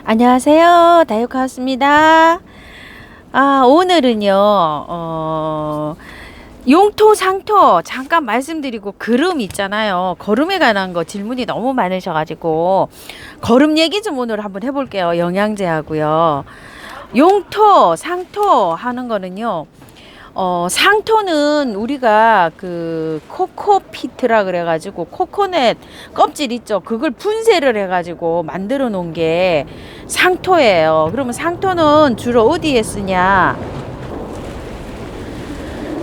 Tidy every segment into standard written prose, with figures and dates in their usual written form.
안녕하세요. 다육하우스입니다. 오늘은요, 용토, 상토 잠깐 말씀드리고 거름 있잖아요. 거름에 관한 거 질문이 너무 많으셔가지고 거름 얘기 좀 오늘 한번 해볼게요. 영양제하고요. 용토, 상토 하는 거는요. 상토는 우리가 그 코코피트라 그래가지고 코코넛 껍질 있죠. 그걸 분쇄를 해가지고 만들어 놓은 게 상토예요. 그러면 상토는 주로 어디에 쓰냐?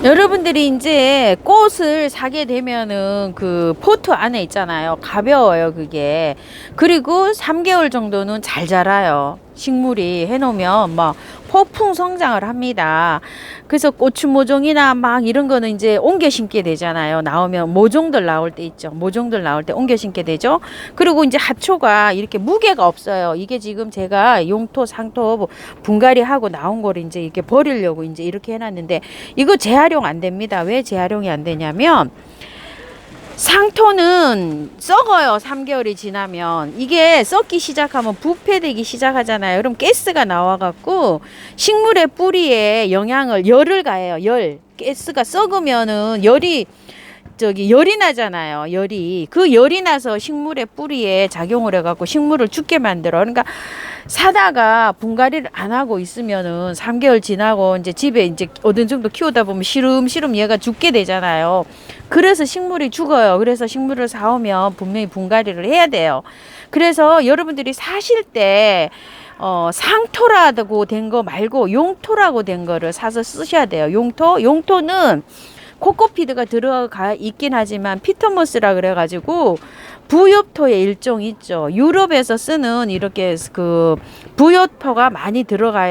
여러분들이 이제 꽃을 사게 되면은 그 포트 안에 있잖아요. 가벼워요, 그게. 그리고 3개월 정도는 잘 자라요. 식물이 해놓으면 막 폭풍 성장을 합니다. 그래서 고추 모종이나 막 이런 거는 이제 옮겨 심게 되잖아요. 나오면 모종들 나올 때 있죠. 모종들 나올 때 옮겨 심게 되죠. 그리고 이제 하초가 이렇게 무게가 없어요. 이게 지금 제가 용토, 상토 분갈이 하고 나온 거를 이제 이렇게 버리려고 이제 이렇게 해놨는데 이거 재활용 안 됩니다. 왜 재활용이 안 되냐면 상토는 썩어요. 3개월이 지나면. 이게 썩기 시작하면 부패되기 시작하잖아요. 그럼 가스가 나와갖고 식물의 뿌리에 열을 가해요. 열. 가스가 썩으면은 열이 나잖아요. 그 열이 나서 식물의 뿌리에 작용을 해갖고 식물을 죽게 만들어. 그러니까 사다가 분갈이를 안 하고 있으면은 3개월 지나고 이제 집에 이제 어느 정도 키우다 보면 시름시름 얘가 죽게 되잖아요. 그래서 식물이 죽어요. 그래서 식물을 사오면 분명히 분갈이를 해야 돼요. 그래서 여러분들이 사실 때 상토라고 된 거 말고 용토라고 된 거를 사서 쓰셔야 돼요. 용토는 코코피드가 들어가 있긴 하지만 피터모스라 그래가지고 부엽토의 일종 있죠. 유럽에서 쓰는 이렇게 그 부엽토가 많이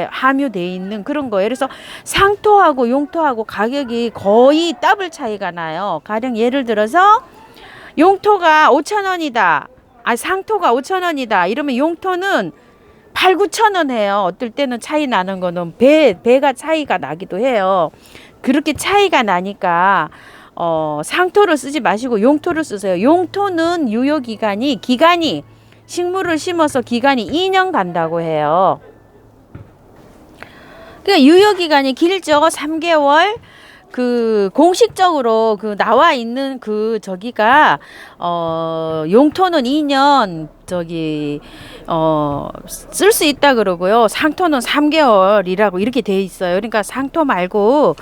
함유되어 있는 그런 거예요. 그래서 상토하고 용토하고 가격이 거의 더블 차이가 나요. 가령 예를 들어서 용토가 5,000원이다. 상토가 5,000원이다. 이러면 용토는 8, 9,000원 해요. 어떨 때는 차이 나는 거는 배가 차이가 나기도 해요. 그렇게 차이가 나니까 상토를 쓰지 마시고 용토를 쓰세요. 용토는 기간이 식물을 심어서 기간이 2년 간다고 해요. 그러니까 유효기간이 길죠. 3개월. 그 공식적으로 그 나와 있는 저기가 용토는 2년 쓸 수 있다 그러고요. 상토는 3개월이라고 이렇게 돼 있어요. 그러니까 상토 말고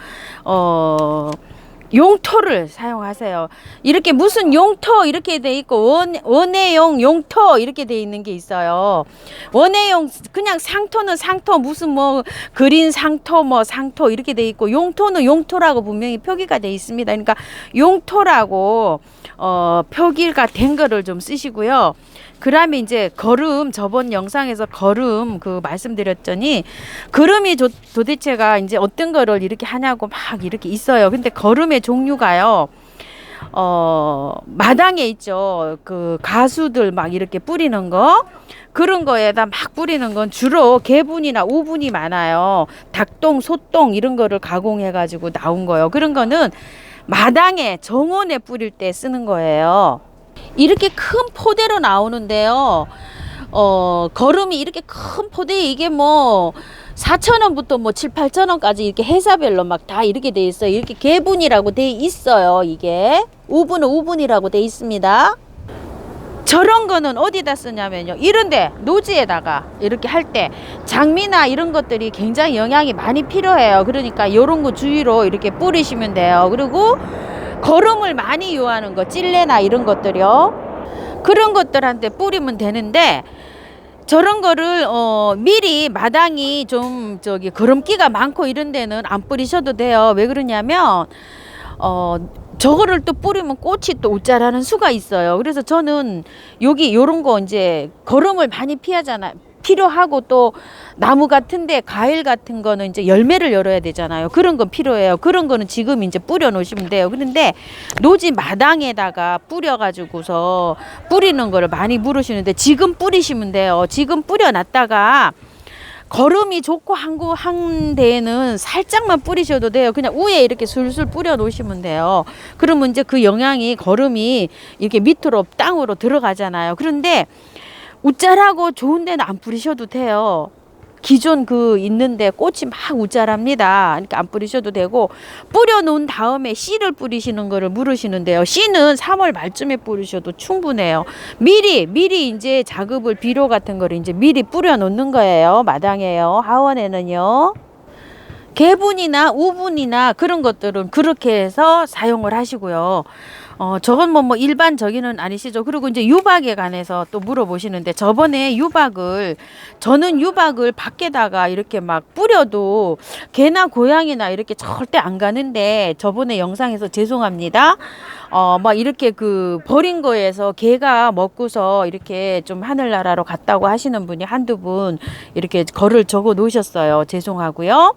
용토를 사용하세요. 이렇게 무슨 용토 이렇게 돼 있고 원예용 용토 이렇게 돼 있는 게 있어요. 원예용 그냥 상토는 상토 무슨 뭐 그린 상토 뭐 상토 이렇게 돼 있고 용토는 용토라고 분명히 표기가 돼 있습니다. 그러니까 용토라고 표기가 된 거를 좀 쓰시고요. 그다음에 이제 거름 저번 영상에서 거름 말씀드렸더니 거름이 도대체가 이제 어떤 거를 이렇게 하냐고 막 이렇게 있어요. 근데 거름의 종류가요. 마당에 있죠. 그 가수들 막 이렇게 뿌리는 거 그런 거에다 막 뿌리는 건 주로 개분이나 우분이 많아요. 닭똥, 소똥 이런 거를 가공해 가지고 나온 거예요. 그런 거는 마당에 정원에 뿌릴 때 쓰는 거예요. 이렇게 큰 포대로 나오는데요. 거름이 이렇게 큰 포대에 이게 뭐 4,000원부터 뭐 7, 8,000원까지 이렇게 회사별로 막 다 이렇게 돼 있어요. 이렇게 개분이라고 돼 있어요. 이게 우분은 우분이라고 돼 있습니다. 저런 거는 어디다 쓰냐면요. 이런데 노지에다가 이렇게 할 때 장미나 이런 것들이 굉장히 영양이 많이 필요해요. 그러니까 이런 거 주위로 이렇게 뿌리시면 돼요. 그리고 거름을 많이 요하는 거 찔레나 이런 것들이요. 그런 것들한테 뿌리면 되는데 저런 거를 미리 마당이 좀 거름기가 많고 이런 데는 안 뿌리셔도 돼요. 왜 그러냐면 저거를 또 뿌리면 꽃이 또 웃자라는 수가 있어요. 그래서 저는 요런 거 이제 거름을 많이 필요하고 또 나무 같은데 과일 같은 거는 이제 열매를 열어야 되잖아요. 그런 건 필요해요. 그런 거는 지금 이제 뿌려 놓으시면 돼요. 그런데 노지 마당에다가 뿌려 가지고서 뿌리는 거를 많이 물으시는데 지금 뿌리시면 돼요. 지금 뿌려 놨다가 거름이 좋고 한 데에는 살짝만 뿌리셔도 돼요. 그냥 위에 이렇게 술술 뿌려 놓으시면 돼요. 그러면 이제 그 영양이 거름이 이렇게 밑으로 땅으로 들어가잖아요. 그런데 웃자라고 좋은 데는 안 뿌리셔도 돼요. 기존 그 있는데 꽃이 막 웃자랍니다. 그러니까 안 뿌리셔도 되고, 뿌려 놓은 다음에 씨를 뿌리시는 거를 물으시는데요. 씨는 3월 말쯤에 뿌리셔도 충분해요. 미리 이제 작업을, 비료 같은 거를 이제 미리 뿌려 놓는 거예요. 마당에요. 하원에는요. 개분이나 우분이나 그런 것들은 그렇게 해서 사용을 하시고요. 저건 뭐 일반적인은 아니시죠. 그리고 이제 유박에 관해서 또 물어보시는데, 저번에 저는 유박을 밖에다가 이렇게 막 뿌려도 개나 고양이나 이렇게 절대 안 가는데, 저번에 영상에서 죄송합니다. 막 이렇게 그 버린 거에서 개가 먹고서 이렇게 좀 하늘나라로 갔다고 하시는 분이 한두 분 이렇게 글을 적어 놓으셨어요. 죄송하고요.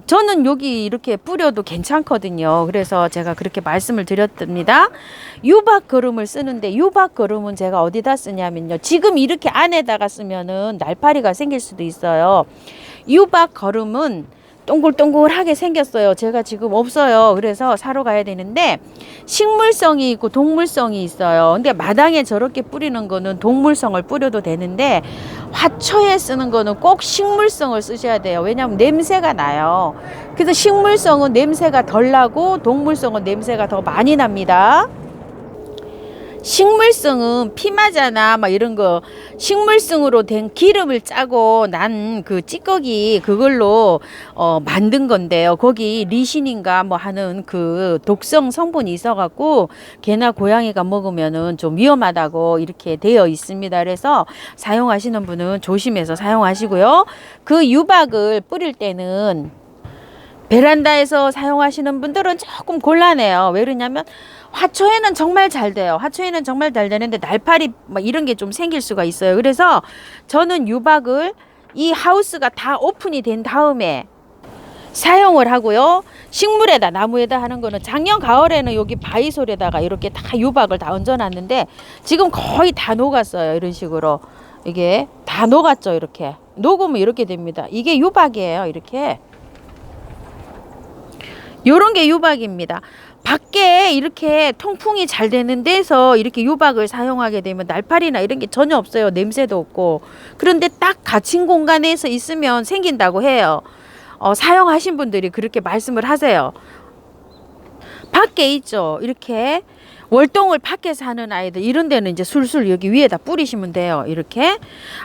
저는 여기 이렇게 뿌려도 괜찮거든요. 그래서 제가 그렇게 말씀을 드렸답니다. 유박 거름을 쓰는데, 유박 거름은 제가 어디다 쓰냐면요. 지금 이렇게 안에다가 쓰면은 날파리가 생길 수도 있어요. 유박 거름은 동글동글하게 생겼어요. 제가 지금 없어요. 그래서 사러 가야 되는데, 식물성이 있고 동물성이 있어요. 근데 마당에 저렇게 뿌리는 거는 동물성을 뿌려도 되는데, 화초에 쓰는 거는 꼭 식물성을 쓰셔야 돼요. 왜냐하면 냄새가 나요. 그래서 식물성은 냄새가 덜 나고 동물성은 냄새가 더 많이 납니다. 식물성은 피마자나 막 이런 거, 식물성으로 된 기름을 짜고 난 그 찌꺼기, 그걸로 만든 건데요. 거기 리신인가 뭐 하는 그 독성 성분이 있어갖고 개나 고양이가 먹으면은 좀 위험하다고 이렇게 되어 있습니다. 그래서 사용하시는 분은 조심해서 사용하시고요. 그 유박을 뿌릴 때는 베란다에서 사용하시는 분들은 조금 곤란해요. 왜 그러냐면 화초에는 정말 잘 돼요. 화초에는 정말 잘 되는데 날파리 막 이런 게 좀 생길 수가 있어요. 그래서 저는 유박을 이 하우스가 다 오픈이 된 다음에 사용을 하고요. 식물에다, 나무에다 하는 거는 작년 가을에는 여기 바위솔에다가 이렇게 다 유박을 다 얹어놨는데 지금 거의 다 녹았어요. 이런 식으로 이게 다 녹았죠. 이렇게 녹으면 이렇게 됩니다. 이게 유박이에요. 이렇게 요런 게 유박입니다. 밖에 이렇게 통풍이 잘 되는 데서 이렇게 유박을 사용하게 되면 날파리나 이런 게 전혀 없어요. 냄새도 없고. 그런데 딱 갇힌 공간에서 있으면 생긴다고 해요. 사용하신 분들이 그렇게 말씀을 하세요. 밖에 있죠. 이렇게 월동을 밖에서 하는 아이들, 이런 데는 이제 술술 여기 위에다 뿌리시면 돼요. 이렇게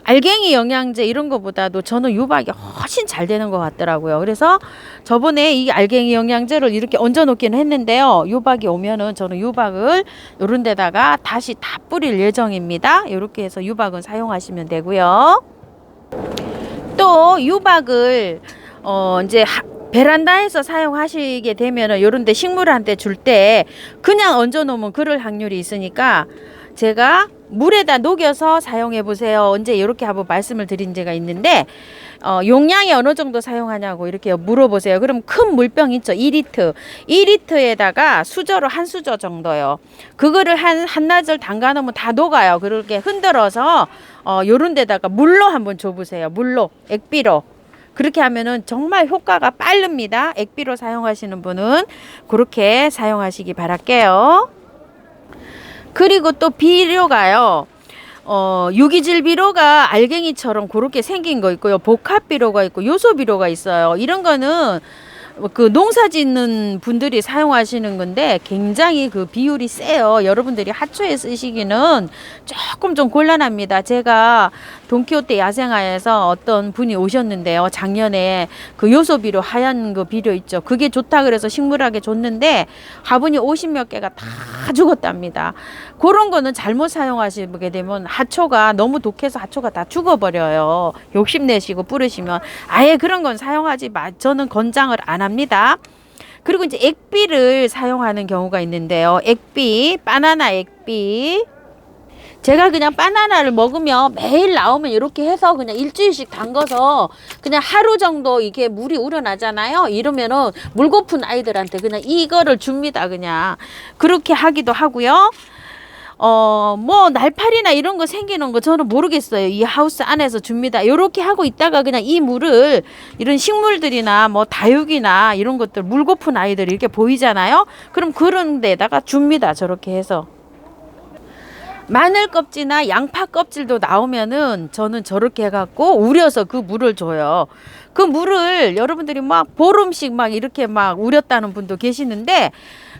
알갱이 영양제 이런 거보다도 저는 유박이 훨씬 잘 되는 것 같더라고요. 그래서 저번에 이 알갱이 영양제를 이렇게 얹어 놓기는 했는데요. 유박이 오면은 저는 유박을 요런 데다가 다시 다 뿌릴 예정입니다. 이렇게 해서 유박은 사용하시면 되고요. 또 유박을 이제 베란다에서 사용하시게 되면은 요런데 식물한테 줄 때 그냥 얹어 놓으면 그럴 확률이 있으니까 제가 물에다 녹여서 사용해 보세요. 언제 이렇게 한번 말씀을 드린 적가 있는데, 용량이 어느 정도 사용하냐고 이렇게 물어보세요. 그럼 큰 물병 있죠. 2리터. 2리터에다가 수저로 한 수저 정도요. 그거를 한나절 담가 놓으면 다 녹아요. 그렇게 흔들어서 요런 데다가 물로 한번 줘보세요. 물로, 액비로. 그렇게 하면은 정말 효과가 빠릅니다. 액비로 사용하시는 분은 그렇게 사용하시기 바랄게요. 그리고 또 비료가요. 유기질 비료가 알갱이처럼 그렇게 생긴 거 있고요. 복합 비료가 있고 요소 비료가 있어요. 이런 거는 그 농사 짓는 분들이 사용하시는 건데 굉장히 그 비율이 세요. 여러분들이 하초에 쓰시기는 조금 좀 곤란합니다. 제가 돈키호테 야생화에서 어떤 분이 오셨는데요. 작년에 그 요소 비료, 하얀 그 비료 있죠. 그게 좋다 그래서 식물학에 줬는데 화분이 50몇 개가 다 죽었답니다. 그런 거는 잘못 사용하시게 되면 하초가 너무 독해서 하초가 다 죽어버려요. 욕심내시고 뿌리시면 아예 그런 건 사용하지 마. 저는 권장을 안 합니다. 그리고 이제 액비를 사용하는 경우가 있는데요. 액비, 바나나 액비. 제가 그냥 바나나를 먹으면 매일 나오면 이렇게 해서 그냥 일주일씩 담궈서 그냥 하루 정도 이게 물이 우러나잖아요. 이러면은 물 고픈 아이들한테 그냥 이거를 줍니다. 그냥 그렇게 하기도 하고요. 뭐 날파리나 이런 거 생기는 거 저는 모르겠어요. 이 하우스 안에서 줍니다. 이렇게 하고 있다가 그냥 이 물을 이런 식물들이나 뭐 다육이나 이런 것들 물 고픈 아이들이 이렇게 보이잖아요. 그럼 그런 데다가 줍니다. 저렇게 해서. 마늘 껍질이나 양파 껍질도 나오면은 저는 저렇게 해갖고 우려서 그 물을 줘요. 그 물을 여러분들이 막 보름씩 막 이렇게 막 우렸다는 분도 계시는데,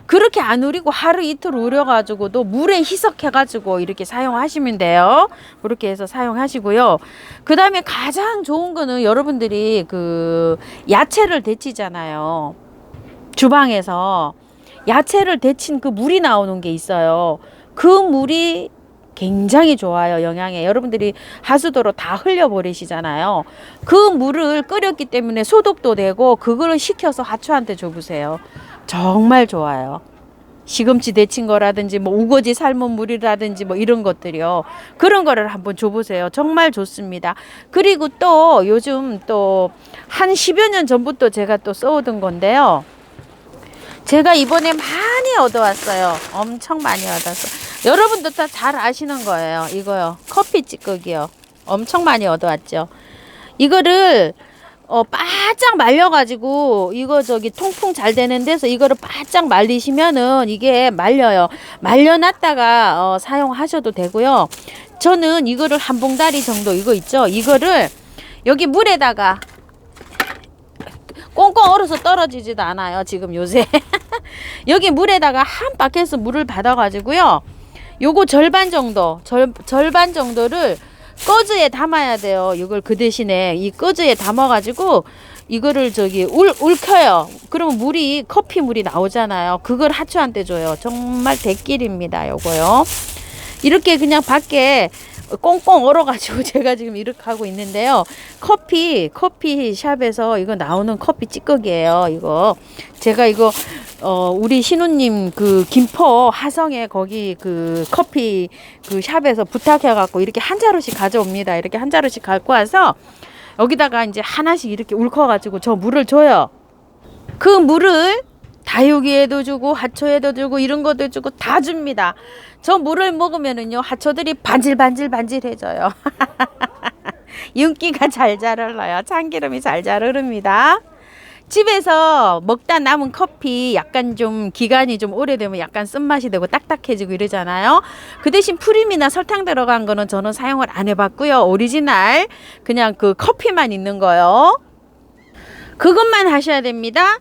그렇게 안 우리고 하루 이틀 우려가지고도 물에 희석해가지고 이렇게 사용하시면 돼요. 그렇게 해서 사용하시고요. 그 다음에 가장 좋은 거는 여러분들이 그 야채를 데치잖아요. 주방에서 야채를 데친 그 물이 나오는 게 있어요. 그 물이 굉장히 좋아요. 영양에. 여러분들이 하수도로 다 흘려버리시잖아요. 그 물을 끓였기 때문에 소독도 되고, 그거를 식혀서 하초한테 줘보세요. 정말 좋아요. 시금치 데친 거라든지 뭐 우거지 삶은 물이라든지 뭐 이런 것들이요. 그런 거를 한번 줘보세요. 정말 좋습니다. 그리고 또 요즘 또 한 10여 년 전부터 제가 또 써오던 건데요. 제가 이번에 많이 얻어왔어요. 엄청 많이 얻었어요. 여러분도 다 잘 아시는 거예요. 이거요. 커피 찌꺼기요. 엄청 많이 얻어왔죠. 이거를 바짝 말려가지고, 이거 저기 통풍 잘 되는 데서 이거를 바짝 말리시면은 이게 말려요. 말려놨다가 사용하셔도 되고요. 저는 이거를 한 봉다리 정도, 이거 있죠. 이거를 여기 물에다가 꽁꽁 얼어서 떨어지지도 않아요. 지금 요새 여기 물에다가 한 바켓스 물을 받아가지고요. 요거 절반 정도, 절반 정도를 꺼즈에 담아야 돼요. 이걸 그 대신에 이 꺼즈에 담아가지고 이거를 저기 울켜요. 그러면 물이, 커피 물이 나오잖아요. 그걸 하초한테 줘요. 정말 대길입니다. 요거요. 이렇게 그냥 밖에 꽁꽁 얼어가지고 제가 지금 이렇게 하고 있는데요. 커피 샵에서 이거 나오는 커피 찌꺼기예요. 이거 제가 이거 우리 신우님 그 김포 하성에 거기 그 커피 그 샵에서 부탁해갖고 이렇게 한 자루씩 가져옵니다. 이렇게 한 자루씩 갖고 와서 여기다가 이제 하나씩 이렇게 울커가지고 저 물을 줘요. 그 물을 다육이에도 주고 하초에도 주고 이런 것도 주고 다 줍니다. 저 물을 먹으면은요, 하초들이 반질반질해져요. 윤기가 잘 흘러요. 참기름이 잘 흐릅니다. 집에서 먹다 남은 커피 약간 좀 기간이 좀 오래되면 약간 쓴맛이 되고 딱딱해지고 이러잖아요. 그 대신 프림이나 설탕 들어간 거는 저는 사용을 안 해봤고요. 오리지널 그냥 그 커피만 있는 거요. 그것만 하셔야 됩니다.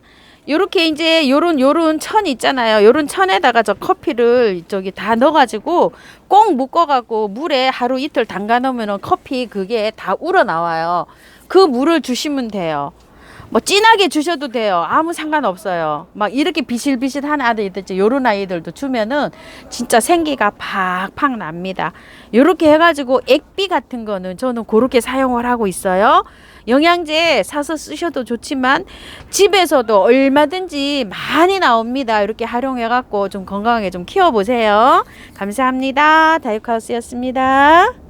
요렇게 이제 요런 천 있잖아요. 요런 천에다가 저 커피를 저기 다 넣어가지고 꼭 묶어갖고 물에 하루 이틀 담가 놓으면 커피 그게 다 우러나와요. 그 물을 주시면 돼요. 뭐 진하게 주셔도 돼요. 아무 상관없어요. 막 이렇게 비실비실한 아이들 있죠. 요런 아이들도 주면은 진짜 생기가 팍팍 납니다. 요렇게 해가지고 액비 같은 거는 저는 그렇게 사용을 하고 있어요. 영양제 사서 쓰셔도 좋지만 집에서도 얼마든지 많이 나옵니다. 이렇게 활용해 갖고 좀 건강하게 좀 키워보세요. 감사합니다. 다육하우스였습니다.